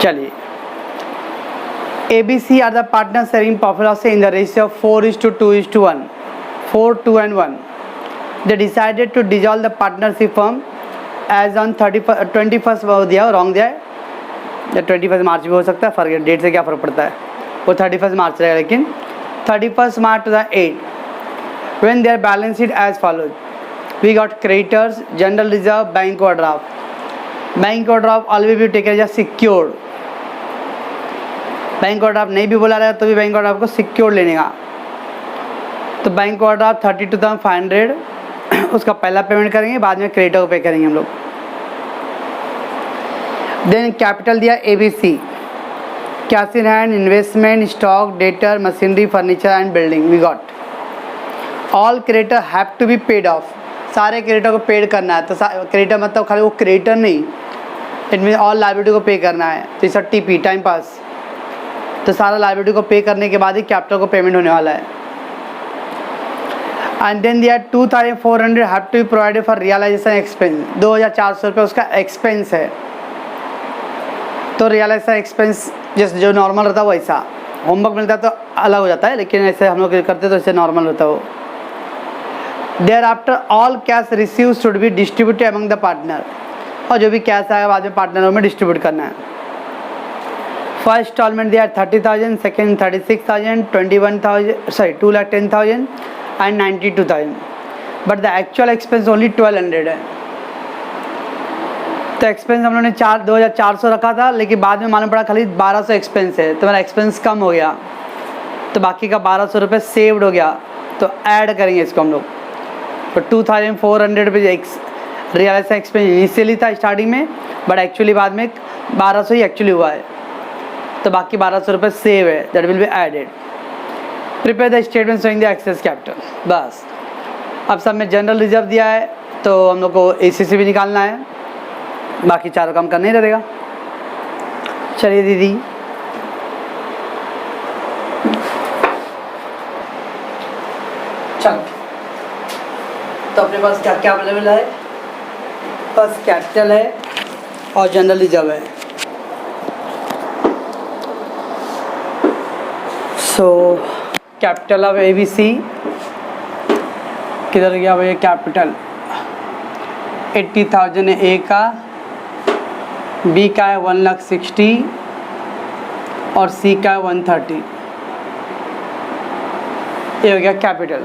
चलिए, ABC are the partners having profit in the ratio of 4:2:1, 4, 2 and 1. They decided to dissolve the partnership firm as on 21st हो दिया, wrong दिया है, या 21 मार्च भी हो सकता है, फर्क डेट से क्या फ़र्क पड़ता है, वो 31 मार्च रहेगा, लेकिन 31 March 2008 when their balance sheet as follows. We got creditors, general reserve, bank overdraft. Bank overdraft always be taken as secured. Bank overdraft नहीं भी बोला रहेगा तो भी बैंक ओवरड्राफ्ट को सिक्योर लेने का, तो बैंक ओवरड्राफ्ट 32,500 उसका पहला पेमेंट करेंगे, बाद में क्रेडिटर को पे करेंगे हम लोग। देन कैपिटल दिया ABC, cash in hand, investment, stock, debtor, machinery, furniture and building. We got all creditor have to be paid off, सारे क्रेडिटर को पेड करना है। तो क्रेडिटर मतलब खाली वो क्रेडिटर नहीं, इट मीन ऑल लायबिलिटी को पे करना है। तो इस TP टाइम पास, तो सारा लायबिलिटी को पे करने के बाद ही कैपिटल को पेमेंट होने वाला है। एंड देन दिया 2,400 have to be provided for realisation expense, 2,400 रुपये उसका एक्सपेंस है। तो रियलाइजेशन एक्सपेंस जैसे जो नॉर्मल रहता है वैसा, होमवर्क मिलता है तो अलग हो जाता है, लेकिन ऐसे हम लोग करते तो इससे नॉर्मल होता है वो। Thereafter all cash receive should be distributed among the partner, और जो भी कैश आएगा बाद में पार्टनरों में डिस्ट्रीब्यूट करना है। फर्स्ट इंस्टॉलमेंट दिया 30,000, second 36,000, 2,10,000 and 92,000, but the actual expense only 1,200 है। तो एक्सपेंस हम लोगों ने 2,400 रखा था, लेकिन बाद में मालूम पड़ा खाली 1,200 एक्सपेंस है, तो मेरा एक्सपेंस कम हो गया, तो बाकी का 1,200 रुपये सेव्ड हो गया। तो ऐड करेंगे इसको हम लोग, तो 2,400 रुपये रियलाइजेशन एक्सपेंस इनिशियली था स्टार्टिंग में, बट एक्चुअली बाद में 1,200 ही एक्चुअली हुआ है, तो बाकी 1,200 रुपये सेव है, that will be added. Prepare the statement showing the excess capital. बस अब सब में जनरल रिजर्व दिया है, तो हम लोग को ACC भी निकालना है, बाकी चारों काम करना ही रहेगा। चलिए दीदी, चलो तो अपने पास क्या क्या अवेलेबल है, बस कैपिटल है और जनरल रिजर्व है। सो कैपिटल ऑफ ABC किधर गया भैया, कैपिटल 80,000 है A का, B का है 1,60,000 और C का है 130। ये हो गया कैपिटल।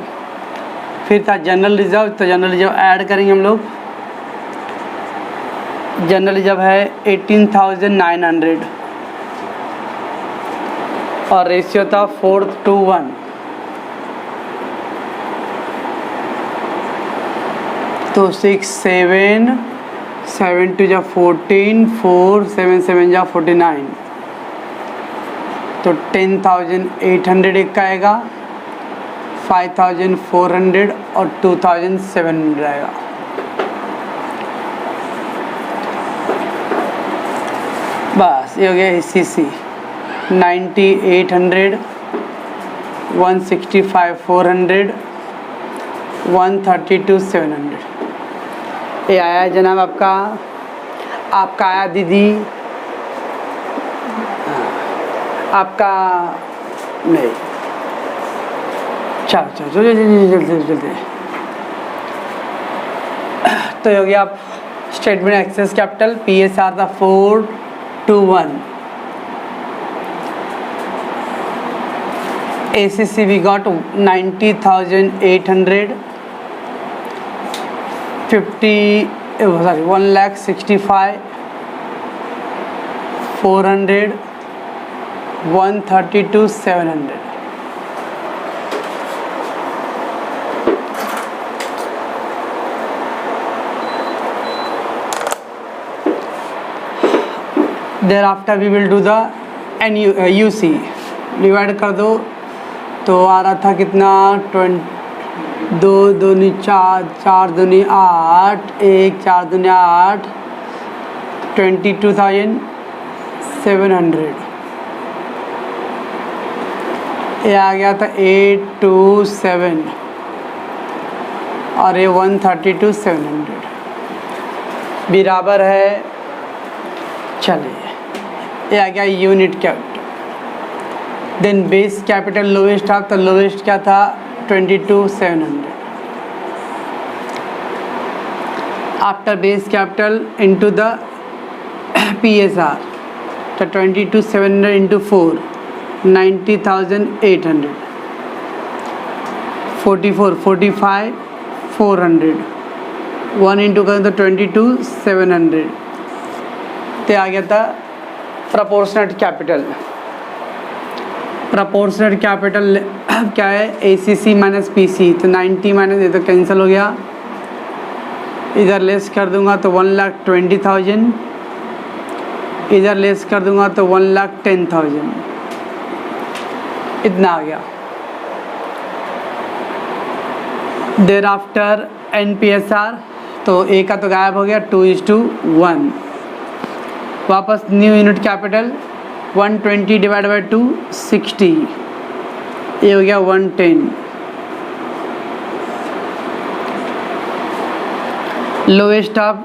फिर था जनरल रिजर्व, तो जनरल रिजर्व ऐड करेंगे हम लोग। जनरल रिजर्व है 18,900 और रेशियो था 4:1। तो 6, 7, 7 2 जा 14, 4 7 7 जा 49, तो 10,800 एक का आएगा, 5,400 और 2,700 आएगा। बस ये हो गया ACC 90,800, 165,400, 132,700। ये आया जनाब आपका आया दीदी, आपका नहीं, चलो जल्दी। तो ये हो गया आप स्टेटमेंट एक्सेस कैपिटल। PSR था 4:1। ACC we got 90,800, 1,65,400, 132,700। Thereafter we will do the UC। Divide कर दो तो आ रहा था कितना, 2 दूनी 4, 4 दूनी 8, 1 4 दूनी 8, 22,700। ये आ गया था 827 और ये 132,700 बराबर है। चलिए ये आ गया unit capital. Then base capital lowest था, तो लोवेस्ट क्या था 22,700। After base capital into the PSR, तो 22,700 इंटू 4 90,800, 44 45 400, 1 इंटू करें तो 22,700। तो आ गया था प्रपोर्शनेट कैपिटल। प्रपोर्शनेट कैपिटल क्या है, ACC माइनस PC, तो 90 माइनस ये तो कैंसिल हो गया, इधर लेस कर दूंगा तो 1,20,000, इधर लेस कर दूंगा तो 1,10,000, इतना आ गया। देर आफ्टर NPSR, तो ए का तो गायब हो गया 2:1। वापस new unit capital 120 divide by 2 60, ये हो गया 110। लोवेस्ट ऑफ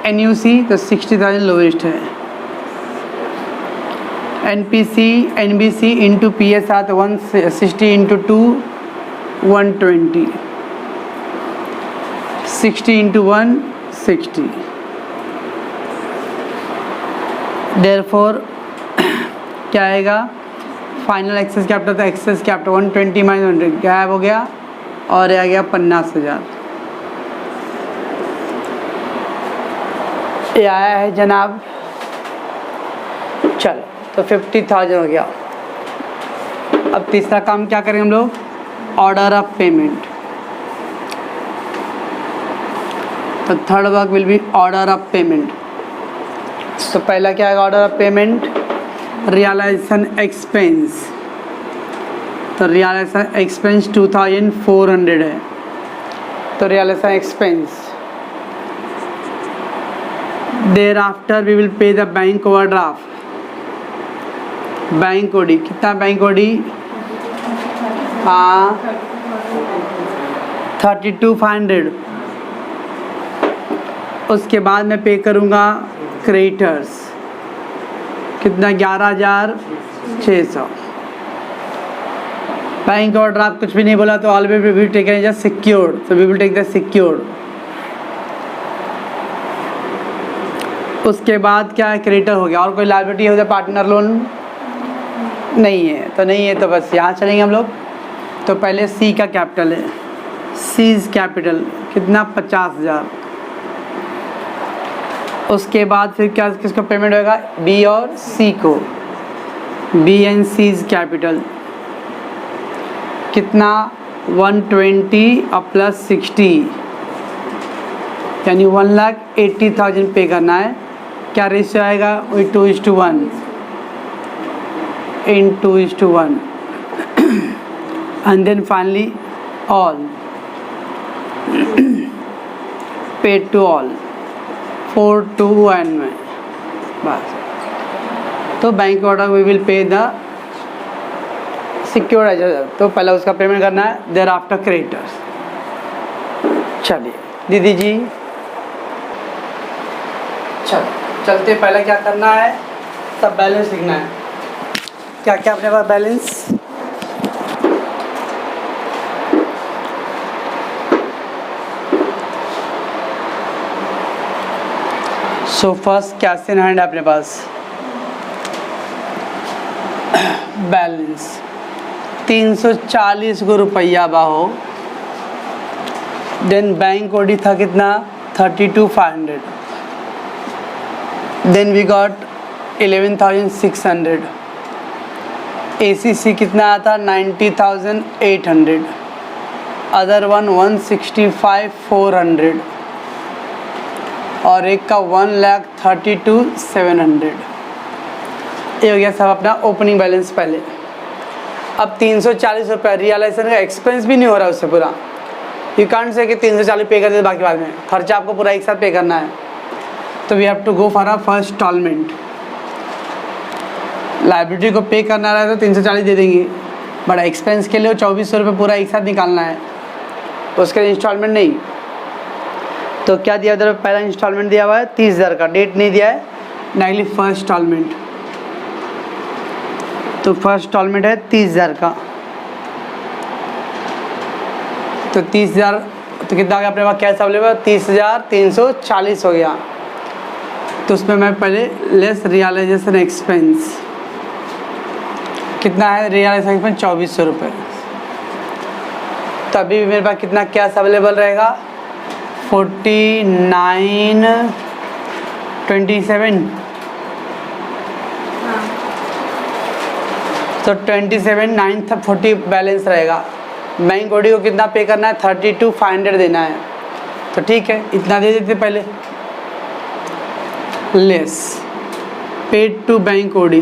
NUC, तो 60,000 लोवेस्ट है। NBC इंटू PSR, तो 160 इंटू 2 120, 60 इंटू 1 60। देयरफॉर क्या आएगा, फाइनल एक्सेस कैपिटल, तो एक्सेस कैपिटल 120 माइनस 100 गायब हो गया और आ गया 50,000। ये आया है जनाब। चलो तो 50,000 हो गया। अब तीसरा काम क्या करेंगे हम लोग, ऑर्डर ऑफ पेमेंट। तो third work will be order of payment. तो पहला क्या है order of payment, realisation expense. तो रियलाइजेशन एक्सपेंस 2,400 है, तो realisation expense. Thereafter we will pay the bank overdraft. Bank OD कितना, बैंक ओडी 32,500। उसके बाद मैं पे करूँगा क्रेडिटर्स कितना, 11,600। बैंक ओवरड्राफ्ट कुछ भी नहीं बोला, तो always we will take as secured, तो we will take the secured. उसके बाद क्या है, क्रेडिटर हो गया। और कोई लायबिलिटी हो जाए, पार्टनर लोन नहीं है, तो नहीं है, तो बस यहाँ चलेंगे हम लोग। तो पहले C का कैपिटल है, सीज कैपिटल कितना 50,000। उसके बाद फिर क्या किसको पेमेंट होगा, B और C को, B एंड सीज कैपिटल कितना 120 और प्लस 60, यानी 1,80,000 पे करना है। क्या रेशियो आएगा, वही 2:1 in 2:1। And then finally all paid to all 4 to 1 में बस। तो bank order we will pay the secured as, तो पहले उसका पेमेंट करना है, देयर आफ्टर क्रेडिटर्स। चलिए दीदी जी, चलते पहले क्या करना है, सब बैलेंस लिखना है। क्या क्या अपने पास balance, so first cash in hand अपने पास बैलेंस 340 को रुपया बाहो। देन बैंक ओडी था कितना 32,500। Then we got 11,600। ACC कितना आता 90,800। अदर वन 165,400 और एक का 1,32,700। ये हो गया सब अपना ओपनिंग बैलेंस पहले। अब 340 रुपये रियलाइजेशन का एक्सपेंस भी नहीं हो रहा उससे पूरा। यू कांट से कि 340 पे कर दे बाकी बाद में, खर्चा आपको पूरा एक साथ पे करना है। तो we have to go for a first instalment. Liability को पे करना रहा तो 340 दे देंगे, बट एक्सपेंस के लिए 2,400 रुपये पूरा एक साथ निकालना है, उसके लिए इंस्टॉलमेंट नहीं। तो क्या दिया उधर, पहला इंस्टॉलमेंट दिया हुआ है 30,000 का, डेट नहीं दिया है, डायरेक्टली फर्स्ट इंस्टॉलमेंट तो फर्स्ट इंस्टॉलमेंट है 30,000 का, तो 30,000 तो कितना हो गया अपने पास कैश अवेलेबल? 30,340 हो गया। तो उसमें मैं पहले लेस रियलाइजेशन एक्सपेंस, कितना है रियलाइजेशन एक्सपेंस? 2400 रुपये। तो अभी भी मेरे पास कितना कैश अवेलेबल रहेगा? 49,27। तो 27,940 बैलेंस रहेगा। बैंक ओडी को कितना पे करना है? 32,500 देना है। तो ठीक है, इतना दे देते पहले। Less paid to bank OD,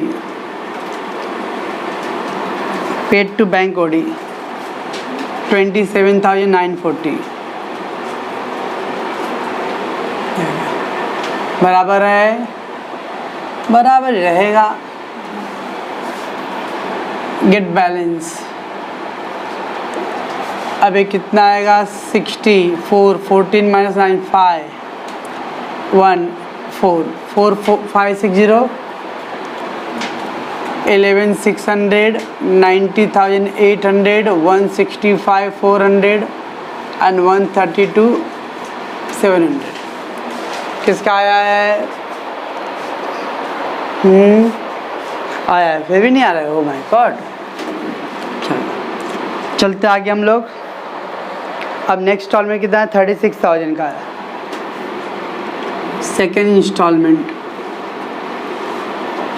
paid to bank OD 27,940 बराबर है, बराबर रहेगा। गेट बैलेंस अब ये कितना आएगा? 64, 14 माइनस 9 5 1 4 4 5 6 0 11,600 90,800 165 400 एंड 132 700। किसका आया है? आया है, फिर भी नहीं आ रहा है। Oh my God. चलते आगे हम लोग। अब नेक्स्ट इंस्टॉलमेंट कितना है? 36,000 का है, सेकेंड इंस्टॉलमेंट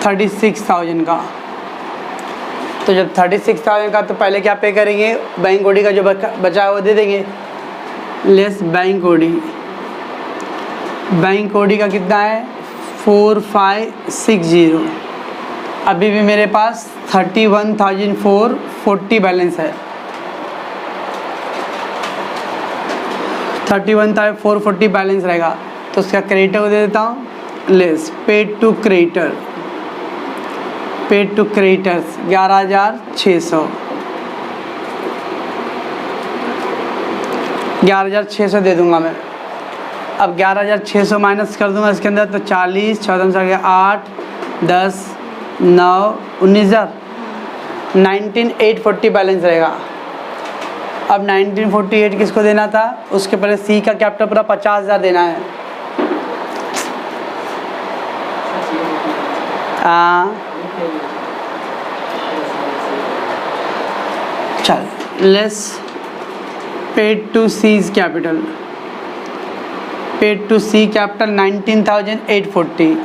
36,000 का। तो जब 36,000 का, तो पहले क्या पे करेंगे? बैंक ओडी का जो बचा है वो दे देंगे, less bank OD. Bank OD का कितना है? 4560। अभी भी मेरे पास 31,440 बैलेंस है। 31,440 बैलेंस रहेगा। तो उसका क्रेडिटर को दे देता हूँ less paid to creditor, paid to creditors 11,600, 11,600 दे दूंगा मैं। अब 11,600 माइनस कर दूंगा इसके अंदर, तो 40 14 से 8 10 9 19,000 19,840 बैलेंस रहेगा। अब 1948 किसको देना था? उसके पहले सी का कैपिटल पूरा 50,000 देना है। चल less paid to C's capital, paid to C capital 19,840।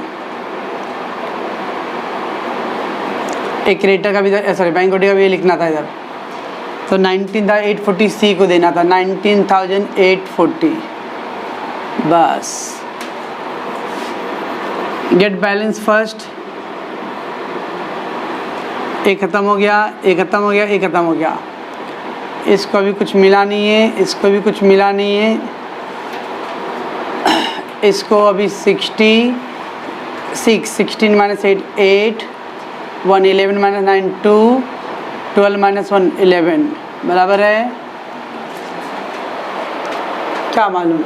एक क्रेडिटर का भी, सॉरी बैंक ओडी का भी लिखना था इधर। तो 19,840 सी को देना था, 19,840 बस। गेट बैलेंस फर्स्ट, एक ख़त्म हो गया, एक ख़त्म हो गया, एक ख़त्म हो गया। इसको अभी कुछ मिला नहीं है, इसको भी कुछ मिला नहीं है। इसको अभी 16 16 माइनस 8 8 1 11 माइनस 9 2 12 माइनस 1 11 बराबर है क्या मालूम?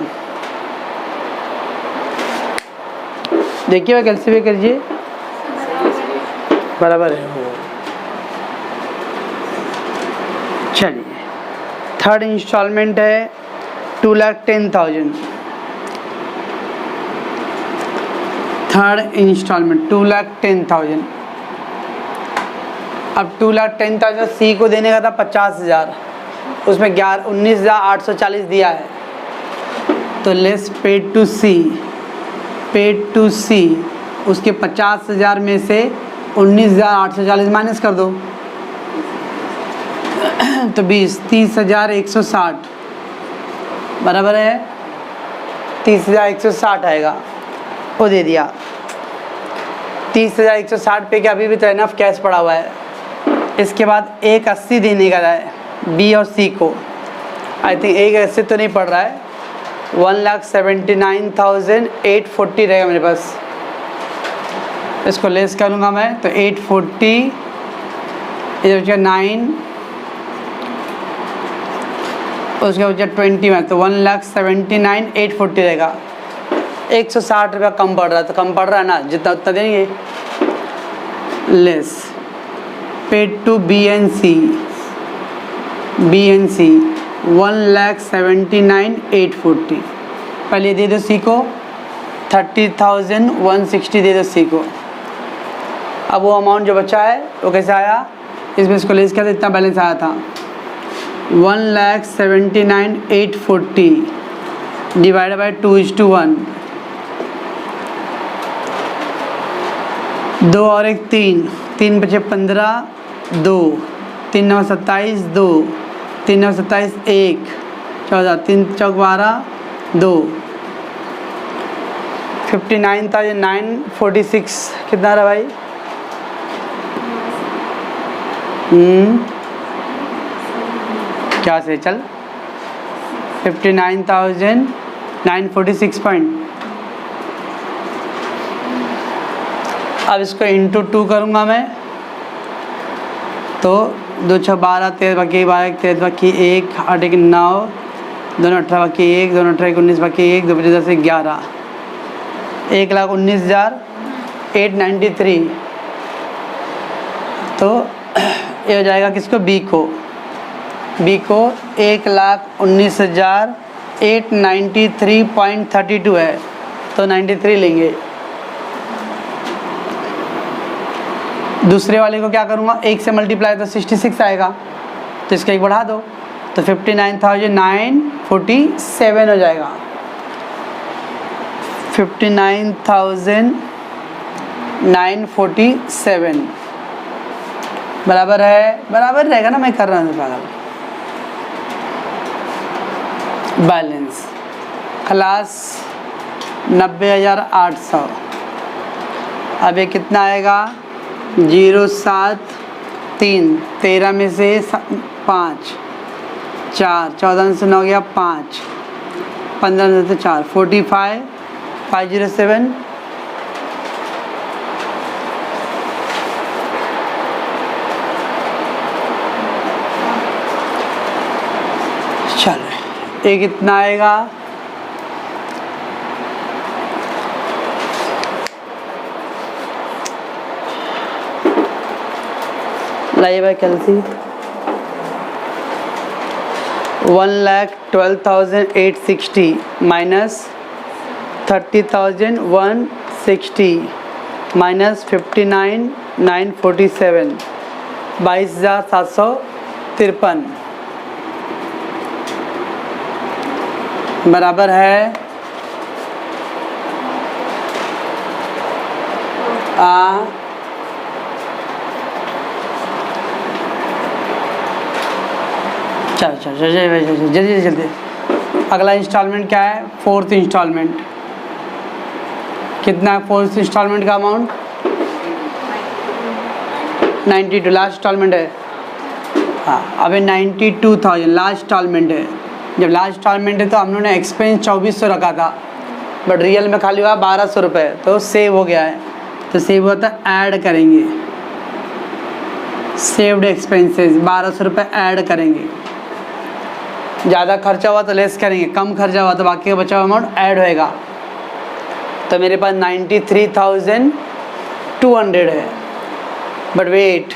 देखिए कैसे भी करिए, बराबर है। चलिए थर्ड इंस्टॉलमेंट है 2,10,000। Third instalment 2,10,000। अब 2,10,000 सी को देने का था 50,000, उसमें 19,840 दिया है। तो less paid to C, paid to C उसके 50,000 में से 19,840 माइनस कर दो तो 30,160 बराबर है 30,160 आएगा, वो दे दिया। 30,160 पे क्या अभी भी तो एनफ कैश पड़ा हुआ है। इसके बाद 180 देने का है बी और सी को। आई थिंक 180 तो नहीं पड़ रहा है, 1,79,840 रहेगा मेरे पास। इसको लेस करूँगा मैं तो 840 इधर बचा 9 उसके बचा 20 में तो 1,79,840 रहेगा। 160 रुपया कम पड़ रहा है, तो कम पड़ रहा है ना, जितना उतना देंगे। Less paid to BNC 1,79,840। पहले दे दो सी को 30,160 दे दो सी को। अब वो अमाउंट जो बचा है वो कैसे आया, इसमें इसको लेस किया तो इतना बैलेंस आया था 1,79,840 डिवाइडेड बाई 2:1। 2 और 1 3 बचे 15, 2 3 9 27, 2 3 9 27, 1 14 3 चौक 12, 2 59,946 कितना रहा भाई? क्या से चल 59,946 पॉइंट। अब इसको इंटू 2 करूँगा मैं तो 2 6 12 13 बाकी 12 13 बाकी 1 8 1 9 2 18 बाकी 1 2 18 19 बाकी 1 2 5 10 11 1,19,893। तो ये हो जाएगा किसको, बी को 1,19,893.32 है तो 93 लेंगे। दूसरे वाले को क्या करूँगा, 1 से मल्टीप्लाई तो 66 आएगा तो इसका 1 बढ़ा दो तो 59,947 हो जाएगा। 59,947 बराबर है, बराबर रहेगा ना, मैं कर रहा हूँ पागल। Balance class 90,800। अब ये कितना आएगा, 0 7 3 13 में से 5 4 14 से 9 गया 5 15 में से 4 45 507 चलो ये कितना आएगा, लाइए भाई कैलसी 1,12,860 माइनस 30,160 माइनस 59,947 22,753 बराबर है चलो जल्दी जल्दी। अगला इंस्टॉलमेंट क्या है, 4th इंस्टॉलमेंट। कितना है 4th इंस्टॉलमेंट का अमाउंट, 92 लास्ट इंस्टॉलमेंट है। हाँ अभी 92,000 लास्ट इंस्टॉलमेंट है। जब लास्ट इंस्टॉलमेंट है तो हम लोगों ने एक्सपेंस 2400 रखा था बट रियल में खाली हुआ 1200 रुपये, तो सेव हो गया है। तो सेव हुआ था, ऐड करेंगे सेव्ड एक्सपेंसेस 1200 रुपये ऐड करेंगे। ज़्यादा खर्चा हुआ तो लेस करेंगे, कम खर्चा हुआ तो बाकी का बचा हुआ अमाउंट ऐड होएगा। तो मेरे पास 93,200 है। बट वेट,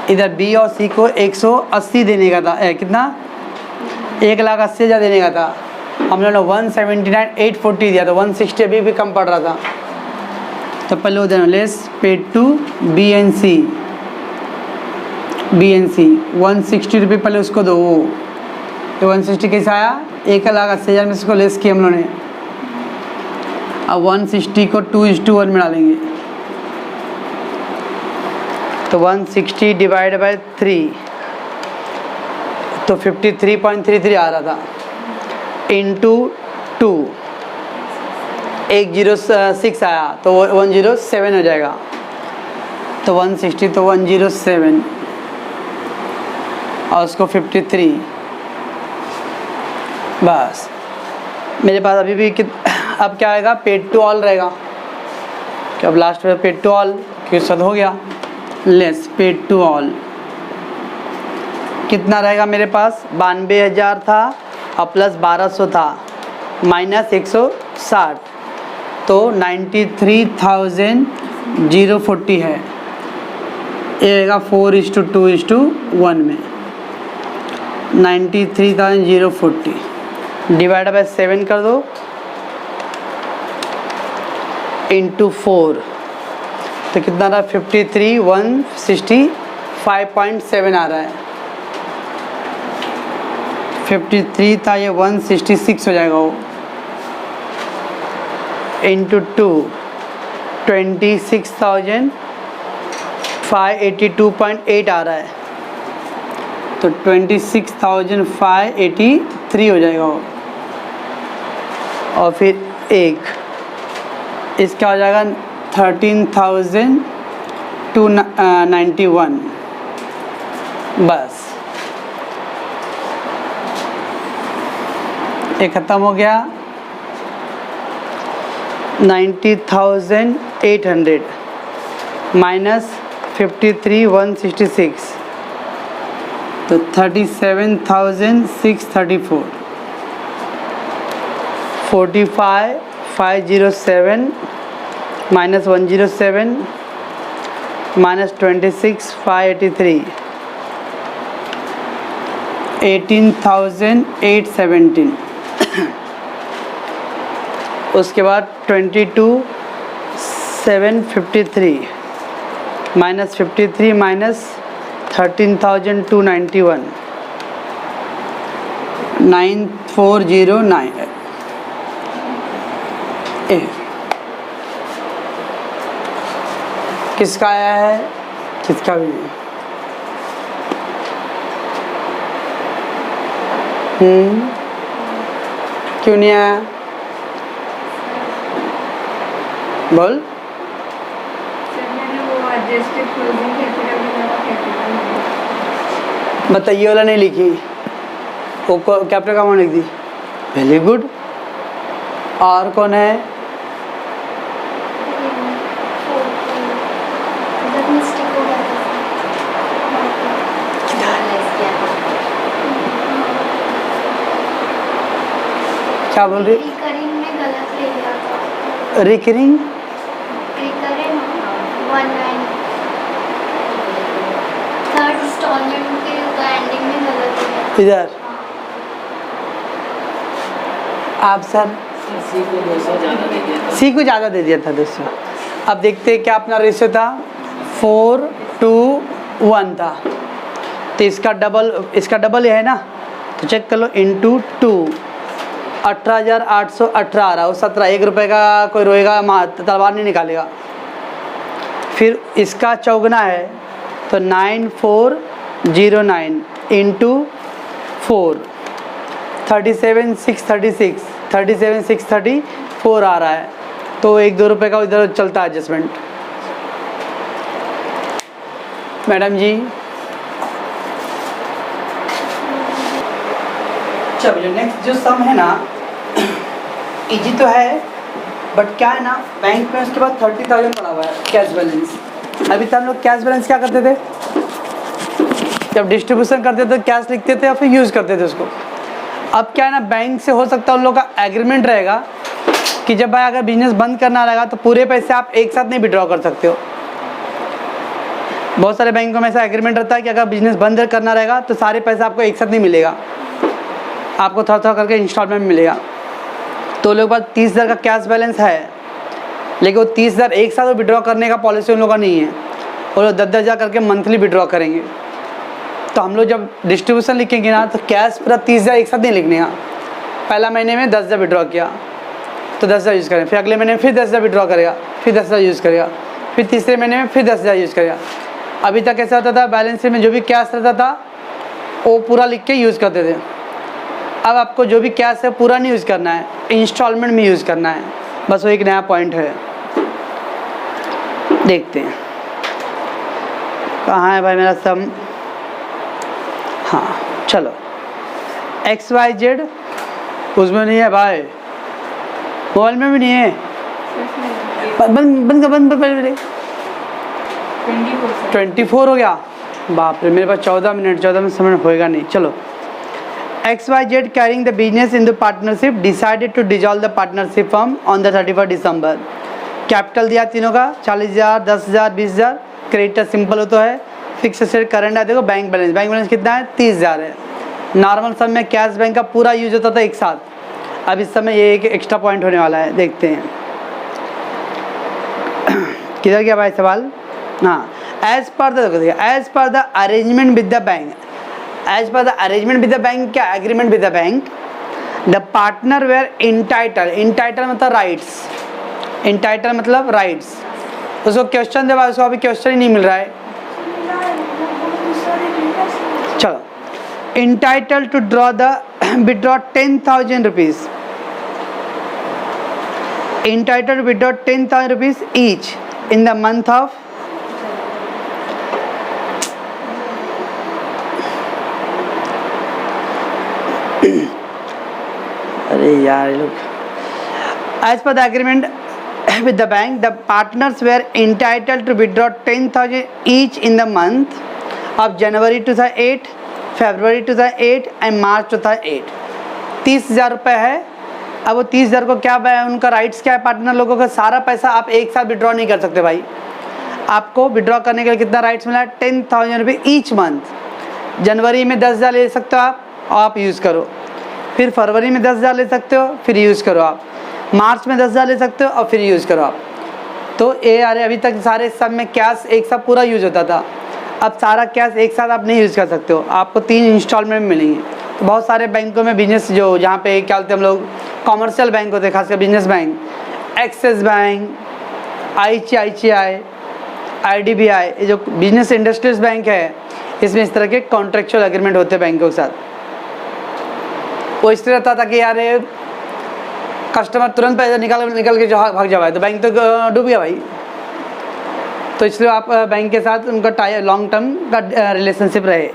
इधर बी और सी को 180 देने का था, कितना 1,80,000 देने का था। हम लोगों ने 179,840 दिया, तो 160 अभी भी कम पड़ रहा था। तो पहले वो देना लेस पेड टू BNC 160 रुपये पहले उसको दो। तो 160 कैसे आया, 1,80,000 में इसको लेस किया हम लोगों ने। अब 160 को 2:1 में डालेंगे तो 160 डिवाइड बाय 3 तो 53.33 आ रहा था इंटू 2 106 आया तो 107 हो जाएगा। तो 160 तो 107 और उसको 53 बस। मेरे पास अभी भी अब क्या आएगा, पेड टू ऑल रहेगा। कि अब लास्ट में पेड टू ऑल क्वेश्चन हो गया, लेस पेड टू ऑल कितना रहेगा मेरे पास, 92,000 था और प्लस 1200 था माइनस 160 तो 93,040 है। ये रहेगा 4:2:1 में 93,040 डिवाइड बाय 7 कर दो इंटू 4 तो कितना रहा 53,165.7 आ रहा है 53 था ये 166 हो जाएगा वो इंटू 2 26,582.8 आ रहा है तो 26,583 हो जाएगा वो और फिर एक इसका हो जाएगा 13,291 बस ये ख़त्म हो गया 90,800 माइनस 53,166 तो 37,634 45,507 माइनस 107 माइनस 26,583 18,817 उसके बाद 22,753 माइनस 53 माइनस 13,291 9409 किसका आया है किसका भी नहीं क्यों नहीं आया बोल बताइए वाला नहीं लिखी वो कैपिटल का अमाउंट लिख दी वेरी गुड और कौन है क्या बोल रही रिकरिंग में गलत ले लिया था रिकरिंग रिकरिंग 19 थर्ड इंस्टॉलमेंट के एंडिंग में गलत ले लिया इधर आप सर सी को ज़्यादा दे दिया था 200 अब देखते हैं क्या अपना रेशियो था 4:1 था तो इसका डबल ये है ना तो चेक कर लो इंटू 2 18,818 आ रहा है 17 1 रुपये का कोई रोएगा तलवार नहीं निकालेगा फिर इसका चौगुना है तो 9409 इंटू 4 37,634 आ रहा है तो 1-2 रुपये का इधर चलता है एडजस्टमेंट मैडम जी चलिए नेक्स्ट जो सम है ना इजी तो है बट क्या है ना बैंक में उसके बाद 30,000 पड़ा हुआ है कैश बैलेंस अभी तक हम लोग कैश बैलेंस क्या करते थे जब डिस्ट्रीब्यूशन करते थे कैश लिखते थे और फिर यूज़ करते थे उसको अब क्या है ना बैंक से हो सकता है उन लोग का एग्रीमेंट रहेगा कि जब भाई अगर बिजनेस बंद करना रहेगा तो पूरे पैसे आप एक साथ नहीं विड्रॉ कर सकते हो बहुत सारे बैंकों में ऐसा एग्रीमेंट रहता है कि अगर बिजनेस बंद करना रहेगा तो सारे पैसे आपको एक साथ नहीं मिलेगा आपको थोड़ा थोड़ा करके इंस्टॉलमेंट में मिलेगा तो लोगों के पास 30,000 का कैश बैलेंस है लेकिन वो 30,000 एक साथ विड्रॉ करने का पॉलिसी उन लोगों का नहीं है वो लोग 10,000 करके मंथली विड्रॉ करेंगे तो हम लोग जब डिस्ट्रीब्यूशन लिखेंगे ना तो कैश पूरा 30,000 एक साथ नहीं लिखने का पहला महीने में 10,000 विड्रॉ किया तो 10,000 यूज़ करें फिर अगले महीने में फिर 10,000 विड्रॉ करेगा फिर 10,000 यूज़ करेगा फिर तीसरे महीने में फिर 10,000 यूज़ करेगा अभी तक ऐसा होता था बैलेंस शीट में जो भी कैश रहता था वो पूरा लिख के यूज़ करते थे अब आपको जो भी कैश है पूरा नहीं यूज़ करना है इंस्टॉलमेंट में यूज़ करना है बस वो एक नया पॉइंट है देखते हैं कहाँ है भाई मेरा सम हाँ चलो XYZ उसमें नहीं है भाई मोबाइल में भी नहीं है बंद 24 हो गया बाप रे मेरे पास 14 मिनट समय होएगा नहीं चलो XYZ carrying the business in the partnership decided to dissolve the partnership firm on the 31st December capital दिया तीनों का 40,000 10,000 20,000 क्रेडिटर सिंपल हो तो है, फिक्स एसेट करंट है। देखो बैंक बैलेंस कितना है 30,000 है। नॉर्मल सम में कैश बैंक का पूरा यूज होता था एक साथ, अब इस समय ये एक एक्स्ट्रा पॉइंट होने वाला है, देखते हैं किधर गया भाई सवाल। हाँ, as per the arrangement with the bank, as per the arrangement with the bank क्या, agreement with the bank, the partner were entitle मतलब राइट्स, इंटाइटल मतलब राइट्स। उसको क्वेश्चन दे भाई, उसको अभी क्वेश्चन ही नहीं मिल रहा है। चलो, entitle to draw the withdraw 10,000 rupees, entitle to withdraw 10,000 rupees each in the month of, अरे यार लोग, as per the agreement with the bank the partners were entitle to withdraw 10,000 each in the month of January 2008, February 2008 and March 2008। 30,000 रुपये है। अब वो 30,000 को क्या उनका राइट्स क्या है पार्टनर लोगों का, सारा पैसा आप एक साथ विड्रॉ नहीं कर सकते भाई। आपको विड्रॉ करने के लिए कितना राइट्स मिला है, 10,000 रुपये ईच मंथ। जनवरी में 10,000 ले सकते हो आप यूज़ करो, फिर फरवरी में 10,000 ले सकते हो, फिर यूज़ करो आप, मार्च में 10,000 ले सकते हो और फिर यूज़ करो आप। तो ये अरे अभी तक सारे सब में कैश एक साथ पूरा यूज होता था, अब सारा कैश एक साथ आप नहीं यूज़ कर सकते हो, आपको 3 इंस्टॉलमेंट में मिलेंगे। तो बहुत सारे बैंकों में बिजनेस जो जहाँ पे क्या बोलते हैं हम लोग, कॉमर्शियल बैंक होते हैं, खासकर business bank, axis bank, ICICI, IDBI, ये जो बिजनेस इंडस्ट्रीज बैंक है, इसमें इस तरह के कॉन्ट्रेक्चुअल एग्रीमेंट होते हैं बैंकों के साथ। वो इसलिए रहता था कि यार कस्टमर तुरंत पैसा निकल के भाग जाए तो बैंक तो डूब गया भाई। तो इसलिए आप बैंक के साथ उनका लॉन्ग टर्म का रिलेशनशिप रहे।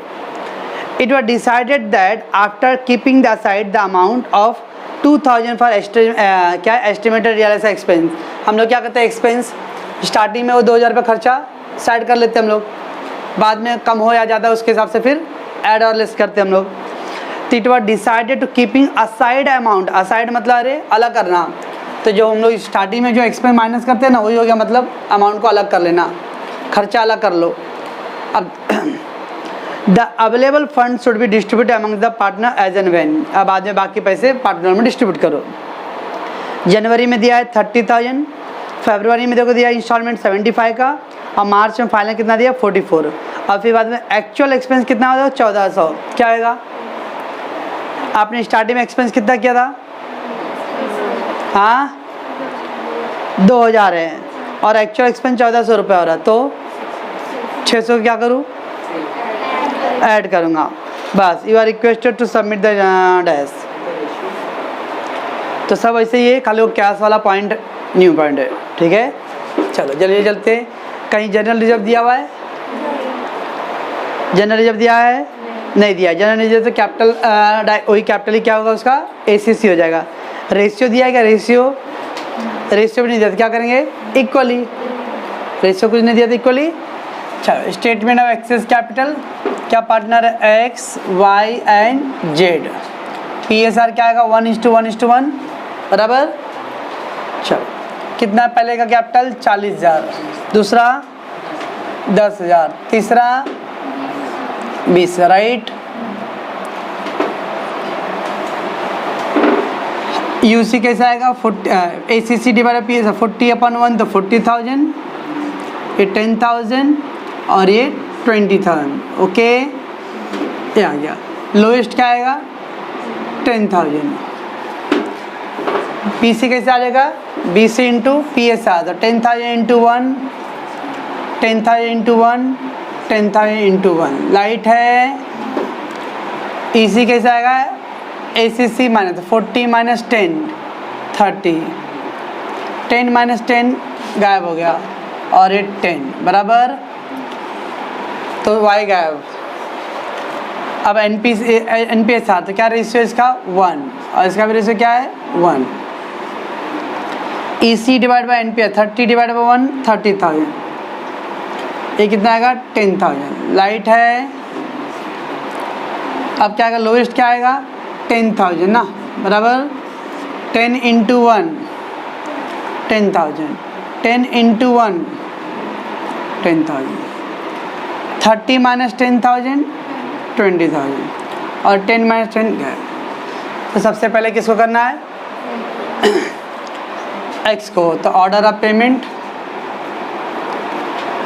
It was decided that after keeping the aside the amount of 2,000 for क्या एस्टिमेटेड रियलाइज एक्सपेंस। हम लोग क्या करते हैं, एक्सपेंस स्टार्टिंग में वो 2,000 रुपये खर्चा साइड कर लेते हैं हम लोग, बाद में कम हो या ज़्यादा उसके हिसाब से फिर ऐड और लेस करते हैं हम लोग। तो it was decided to keeping aside amount, aside मतलब अरे अलग करना। तो जो हम लोग स्टार्टिंग में जो एक्सपेंस माइनस करते हैं ना, वही हो गया मतलब अमाउंट को अलग कर लेना, खर्चा अलग कर लो। अब the available fund should be distribute among the partner as and when. अब बाद में बाकी पैसे पार्टनर में डिस्ट्रीब्यूट करो। जनवरी में दिया है 30,000, फरवरी में देखो दिया इंस्टॉलमेंट 75 का, और मार्च में फाइनल कितना दिया 44, और फिर बाद में एक्चुअल एक्सपेंस कितना होगा 1,400। क्या होगा, आपने स्टार्टिंग में एक्सपेंस कितना किया था, हाँ 2,000 है, और एक्चुअल एक्सपेंस 1,400 रुपये हो रहा है, तो 600 क्या करूँ, ऐड करूँगा बस। You are requested to submit the dash. तो सब ऐसे ही है, खाली वो कैश वाला पॉइंट न्यू पॉइंट है, ठीक है। चलो जल्दी चलते। कहीं जनरल रिजर्व दिया हुआ है, जनरल रिजर्व दिया है नहीं दिया। जनरल रिजर्व तो कैपिटल वही कैपिटल ही क्या होगा उसका ACC हो जाएगा। रेशियो दिया है क्या, रेशियो भी नहीं दिया तो क्या करेंगे, इक्वली। रेशियो कुछ नहीं दिया तो इक्वली। चलो स्टेटमेंट ऑफ एक्सेस कैपिटल, क्या पार्टनर है X, Y and Z। PSR क्या आएगा 1:1:1 बराबर। चलो कितना पहले का कैपिटल 40,000, दूसरा 10,000, तीसरा 20, राइट। यूसी कैसा आएगा, ACC डिवाइड PSR 40/1 तो 40,000, ये 10,000 और ये 20,000, ओके ये आ गया। लोएस्ट क्या आएगा 10,000। PC कैसे आ जाएगा, BC इंटू PSR, तो 10,000 इंटू 1, 10,000 इंटू 1, 10,000 इंटू 1, लाइट है। EC कैसे आएगा, ACC माइनस 40 माइनस 10 30, 10 माइनस 10 गायब हो गया, और ये 10 बराबर, तो Y गायब। अब NPS तो क्या रेशियो इसका 1, और इसका भी रेशियो क्या है 1। EC divide by NPS 30 divide by 1 30,000, ये कितना आएगा 10,000, लाइट है। अब क्या आएगा, लोएस्ट क्या आएगा 10,000 ना बराबर। 10 इंटू 1 10,000, 10 इंटू 1 10,000, 30 माइनस 10,000 20,000 और 10 माइनस 10 गए। तो सबसे पहले किसको करना है, एक्स को। तो order of payment,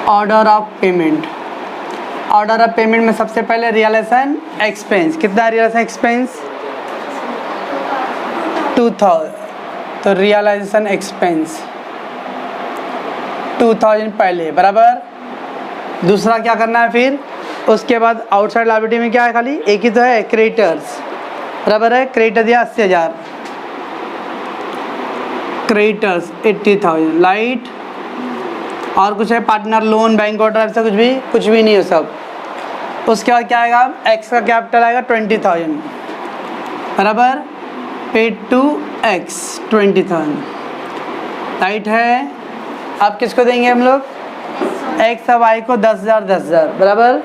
order of payment, order of payment में सबसे पहले रियलाइजेशन एक्सपेंस, कितना रियलाइजेशन एक्सपेंस 2000, तो रियलाइजेशन एक्सपेंस 2000 पहले बराबर। दूसरा क्या करना है फिर, उसके बाद आउटसाइड लायबिलिटी में क्या है, खाली एक ही तो है, क्रेडिटर्स बराबर है। क्रेडिटर दिया 80,000, क्रेडिटर्स 80,000, लाइट और कुछ है, पार्टनर लोन, बैंक ऑर्डर, ऐसा कुछ भी नहीं है सब। उसके बाद क्या आएगा, एक्स का कैपिटल आएगा 20,000 बराबर, पेड टू एक्स 20,000, राइट है। अब किसको देंगे हम लोग, एक्स और वाई को 10,000 10,000 बराबर,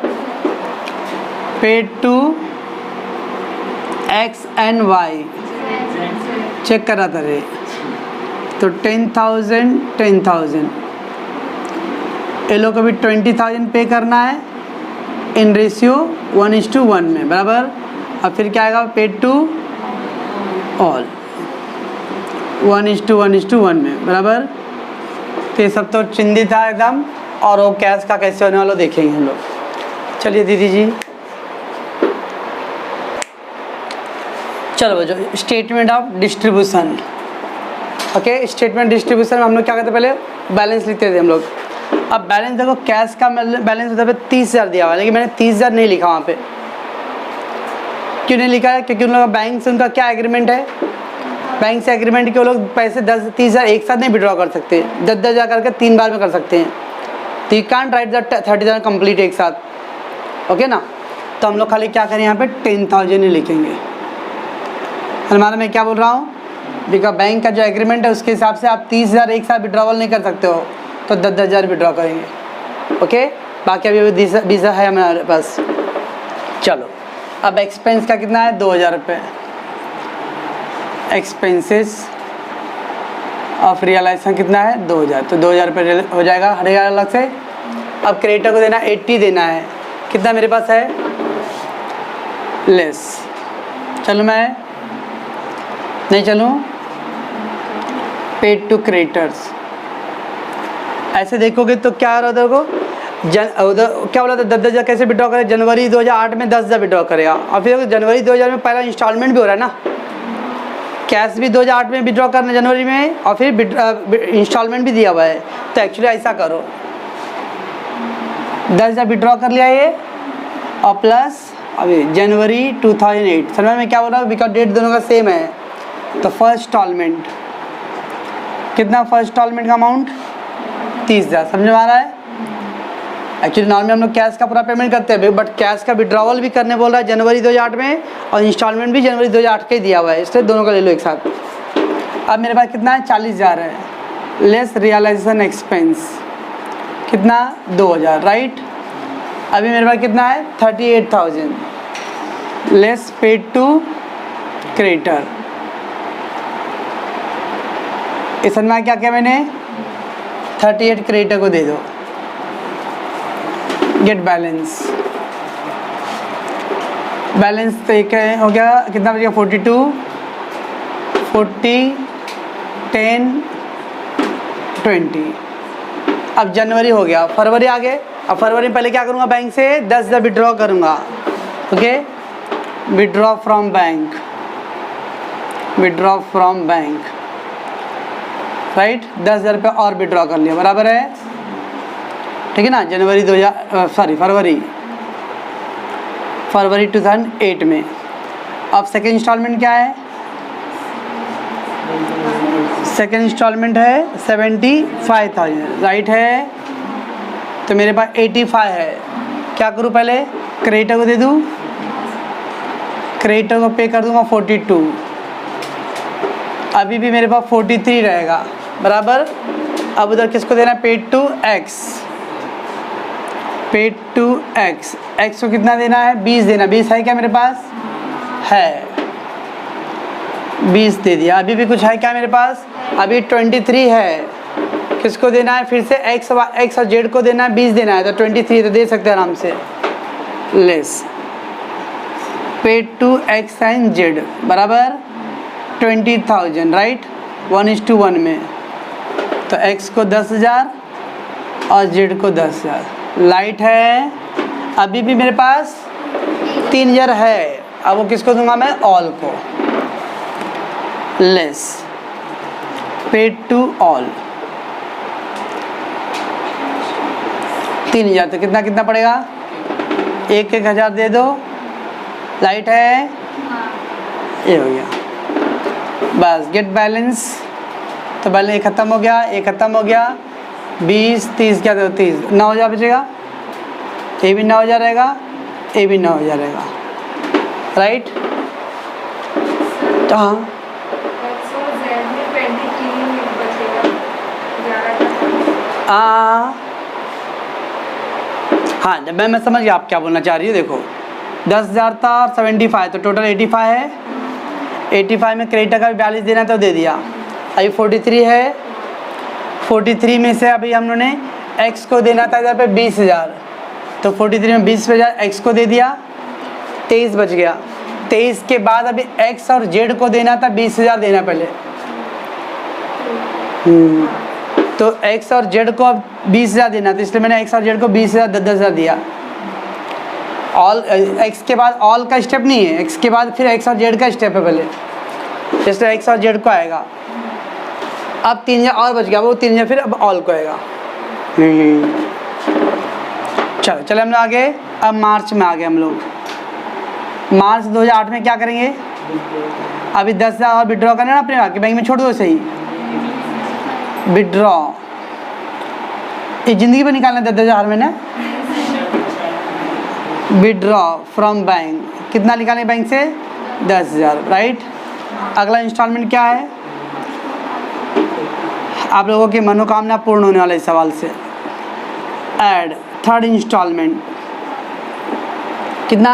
paid to X and Y, check करा था रे, तो 10,000 10,000, ये लोग को भी 20,000 पे करना है इन रेशियो 1:1 में बराबर। अब फिर क्या आएगा, पेड टू ऑल 1:1 में बराबर। तो ये सब तो चिंदी था एकदम, और वो कैश का कैसे होने वाला देखेंगे हम लोग। चलिए दीदी जी, चलो जो statement of distribution, okay. Statement distribution में हम लोग क्या करते, पहले बैलेंस लिखते थे हम लोग। अब बैलेंस देखो, कैश का बैलेंस होता है 30,000 दिया हुआ है, लेकिन मैंने 30,000 नहीं लिखा वहाँ पे। क्यों नहीं लिखा है, क्योंकि उन लोगों का बैंक से उनका क्या एग्रीमेंट है, बैंक से एग्रीमेंट के वो लोग पैसे 30,000 एक साथ नहीं विड्रॉ कर सकते, 10,000 करके 3 बार में कर सकते हैं। तो you can't right the 30,000 complete एक साथ, ओके ना। तो हम लोग खाली क्या करें, यहाँ पे 10,000 ही लिखेंगे। हमारा मैं क्या बोल रहा हूँ, बिकॉज बैंक का जो एग्रीमेंट है उसके हिसाब से आप 30,000 एक साथ विड्रॉवल नहीं कर सकते हो, तो 10,000 विड्रॉ करेंगे, ओके। बाकी अभी 20,000 है हमारे पास। चलो अब एक्सपेंस का कितना है, 2,000 रुपये, एक्सपेंसेस ऑफ रियलाइजेशन कितना है 2,000, तो 2,000 रुपये हो जाएगा हर एक अलग से। अब क्रेडिटर को देना 80 देना है, कितना मेरे पास है, लेस। चलो मैं नहीं चलूँ, पेड टू क्रेडिटर्स, ऐसे देखोगे तो क्या हो रहा है, देखो उधर क्या बोला था, 10,000 कैसे विड्रॉ करें, जनवरी 2008 में 10,000 विड्रॉ करेगा। और फिर जनवरी 2000 में पहला इंस्टॉलमेंट भी हो रहा है ना, कैश भी 2008 में विड्रॉ करना जनवरी में, और फिर इंस्टॉलमेंट भी दिया हुआ है। तो एक्चुअली ऐसा करो, 10,000 विड्रॉ कर लिया ये, और प्लस अभी जनवरी 2008, समझ में क्या बोल रहा हूँ, बिकॉज डेट दोनों का सेम है। तो फर्स्ट इंस्टॉलमेंट कितना, फर्स्ट इंस्टॉलमेंट का अमाउंट 30,000, समझ में आ रहा है। एक्चुअली नॉर्मली हम लोग कैश का पूरा पेमेंट करते हैं, बट कैश का विड्रॉवल भी करने बोल रहा है जनवरी 2008 में, और इंस्टॉलमेंट भी जनवरी 2008 का ही दिया हुआ है, इसलिए दोनों का ले लो एक साथ। अब मेरे पास कितना है, 40,000 है, लेस रियलाइजेशन एक्सपेंस कितना 2,000, राइट। अभी मेरे पास कितना है 38,000, लेस पेड टू क्रेडिटर। इस में क्या किया मैंने, 38 क्रेडिटर को दे दो, गेट बैलेंस, बैलेंस तो एक हो गया, कितना बचेगा 42, 40, 10, 20। अब जनवरी हो गया, फरवरी आ गए। अब फरवरी में पहले क्या करूँगा, बैंक से 10,000 विड्रॉ करूँगा, okay. Withdraw from bank, withdraw from bank, right, 10,000 रुपये और विड्रॉ कर लिया, बराबर है, ठीक है ना। जनवरी फरवरी 2008 में। अब सेकेंड इंस्टॉलमेंट क्या है, सेकेंड इंस्टॉलमेंट है 75,000, राइट है। तो मेरे पास 85 है, क्या करूँ, पहले क्रेडिटर को दे दूँ, क्रेडिटर को पे कर दूँगा 42, अभी भी मेरे पास 43 रहेगा, बराबर। अब उधर किसको देना है, paid to X, paid to X, X को कितना देना है 20 देना, 20 है क्या मेरे पास, है 20 दे दिया। अभी भी कुछ है क्या मेरे पास, अभी 23 है, किसको देना है फिर से एक्स और जेड को देना है 20 देना है तो 23 तो दे सकते हैं आराम से। Less paid to X and Z बराबर 20,000 राइट 1:1 में। तो एक्स को 10,000 और जेड को 10,000। लाइट है अभी भी मेरे पास 3,000 है, अब वो किसको दूंगा मैं ऑल को। लेस पेड टू ऑल 3,000 तो कितना कितना पड़ेगा 1,000 दे दो। लाइट है ये हो गया बस गेट बैलेंस। तो बैलेंस एक ख़त्म हो गया, एक ख़त्म हो गया 20 30 क्या 30 9,000 बचेगा। ये भी 9,000 रहेगा, ये भी 9,000 रहेगा राइट। तो हाँ हाँ जब मैं समझ गया आप क्या बोलना चाह रही हो। देखो 10,000 था और 75 तो टोटल 85 है। 85 में क्रेडिटर का भी 42 देना तो दे दिया। अभी 43 है, 43 में से अभी हम लोगों ने एक्स को देना था इधर पे 20,000 तो 43 में 20,000 एक्स को दे दिया 23 बच गया। 23 के बाद अभी एक्स और जेड को देना था 20,000 देना पहले। तो एक्स और जेड को अब 20,000 देना था इसलिए मैंने एक्स और जेड को 20,000 10,000 दिया। ऑल एक्स के बाद ऑल का स्टेप नहीं है, एक्स के बाद फिर एक्स और जेड का स्टेप है पहले, इसलिए एक्स और जेड को आएगा। अब 3,000 और बच गया, वो 3,000 फिर अब ऑल को आएगा। चलो चले हम लोग आगे। अब मार्च में आ गए हम लोग। मार्च 2008 में क्या करेंगे, अभी 10,000 और विड्रॉ करना ना अपने बैंक में, छोड़ दो सही विड्रॉ। ये ज़िंदगी पर निकालना 10,000 में ना। विड्रॉ फ्रॉम बैंक कितना निकालें बैंक से 10,000 राइट। अगला इंस्टॉलमेंट क्या है, आप लोगों की मनोकामना पूर्ण होने वाले इस सवाल से। ऐड थर्ड इंस्टॉलमेंट कितना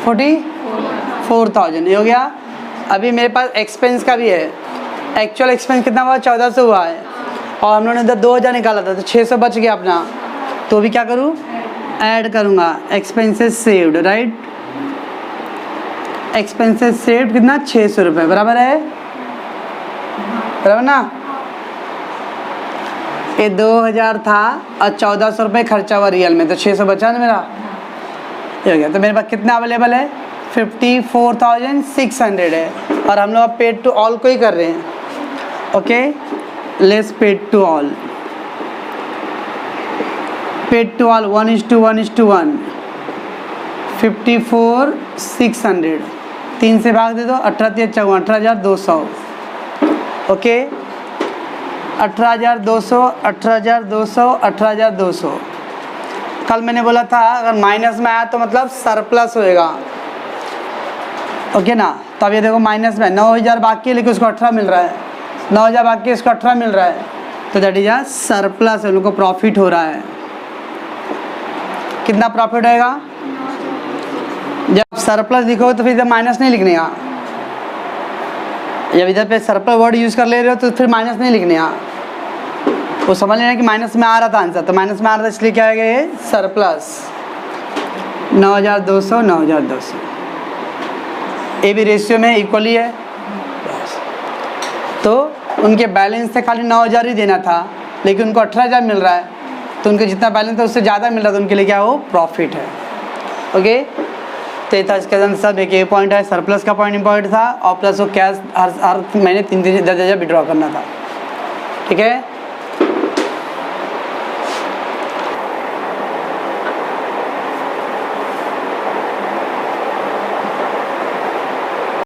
44,000 ये हो गया। अभी मेरे पास एक्सपेंस का भी है। एक्चुअल एक्सपेंस कितना हुआ 1,400 हुआ है और हम लोगों ने इधर 2,000 निकाला था तो 600 बच गया अपना। तो भी क्या करूँ ऐड करूँगा expenses saved right. Expenses saved कितना 600 रुपये बराबर है, बराबर ना। ये 2,000 था और 1,400 रुपये खर्चा हुआ रियल में तो 600 बचा ना मेरा, ये हो गया। तो मेरे पास कितना अवेलेबल है 54,600 है और हम लोग पेड टू ऑल को ही कर रहे हैं। Okay less paid to all, paid to all 1:1 54,600 3 से भाग दे दो 18 54 18,200 ओके 18,200 18,200 18,200। कल मैंने बोला था अगर माइनस में आया तो मतलब सरप्लस होएगा ओके ना। तो अब ये देखो माइनस में 9,000 बाकी है लेकिन उसको 18 मिल रहा है, 9,000 बाकी है उसको 18 मिल रहा है तो दैट इज अ सरप्लस, उनको प्रॉफिट हो रहा है। कितना प्रॉफिट होएगा, जब सरप्लस लिखोगे तो फिर इधर माइनस नहीं लिखने का। जब इधर पे सरप्लस वर्ड यूज़ कर ले रहे हो तो फिर माइनस नहीं लिखने का। वो समझ लेना कि माइनस में आ रहा था आंसर, तो माइनस में आ रहा था इसलिए क्या है ये सरप्लस 9,200 9,200। ये भी रेशियो में इक्वली है तो उनके बैलेंस से खाली 9,000 ही देना था लेकिन उनको 18,000 मिल रहा है तो उनके जितना बैलेंस था उससे ज़्यादा मिल रहा था, उनके लिए क्या वो प्रॉफिट है। ओके तो ये था इसके आंसर। देखिए पॉइंट है सरप्लस का पॉइंट इंपॉर्टेंट था और प्लस वो कैश हर महीने 3-10,000 विड्रॉ करना था। ठीक है।